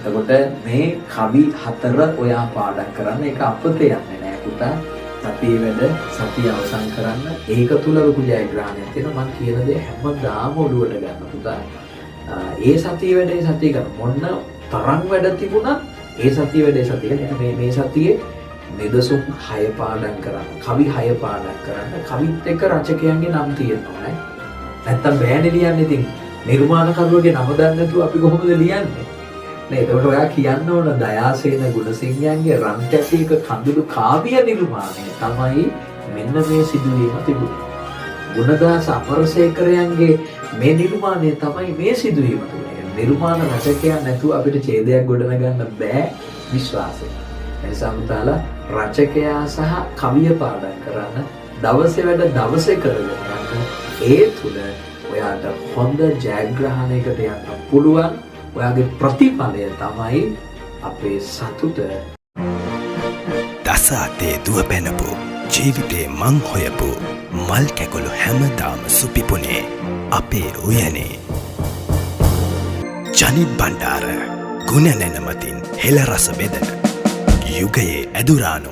එතකොට මේ කවි 4 ඔයා පාඩම් කරන්න. ඒක අපතේ යන්නේ නෑ පුතා. සතියේ වැඩ සතිය අවසන් කරන්න. ඒක තුල ලොකු ජයග්‍රහණයක් තියෙනවා. මම කියන දේ හැමදාම ඔළුවට ගන්න පුතා. ඒ සතිය වැඩේ සතිය කරන මොන තරම් වැඩ තිබුණත් ඒ සතිය වැඩේ සතිය කරන. මේ සතියේ නිදසුන් 6 පාඩම් කරන්න. කවි 6 පාඩම් කරන්න. කවිත් එක්ක රචකයන්ගේ නම් තියෙනවා නේ. නැත්තම් බෑනේ ලියන්නේ. ඉතින් නිර්මාණකරුවගේ නම දන්නේ නැතුව අපි කොහොමද ලියන්නේ? නේ එතකොට ඔයා කියන්න ඕන දයාසේන ගුණසිංහයන්ගේ රන් කැටයක කඳුළු කාව්‍ය නිර්මාණය තමයි මෙන්න මේ සිදුවීම තිබුණේ. ගුණදාස අමරසේකරයන්ගේ මේ නිර්මාණය තමයි මේ සිදුවීම තිබුණේ. නිර්මාණ රචකයන් නැතුව අපිට ඡේදයක් ගොඩනගන්න බෑ විශ්වාසය. එනිසා මුතාලා රචකයා සහ කවිය පාඩම් කරන්න දවසේ වැඩ දවසේ කරගෙන යන්න. ඒ තුල ඔයාට හොඳ ජයග්‍රහණයකට යන්න පුළුවන්. ඔයාගේ ප්‍රතිඵලය තමයි අපේ සතුට. දස අතේ දුව පැනපු ජීවිතේ මං හොයපු මල් කැකුළු හැමදාම සුපිපුනේ අපේ උයනේ. ජනිත් බණ්ඩාර ගුණ නැනමතින් හෙළ රස බෙදන යුගයේ ඇදුරානෝ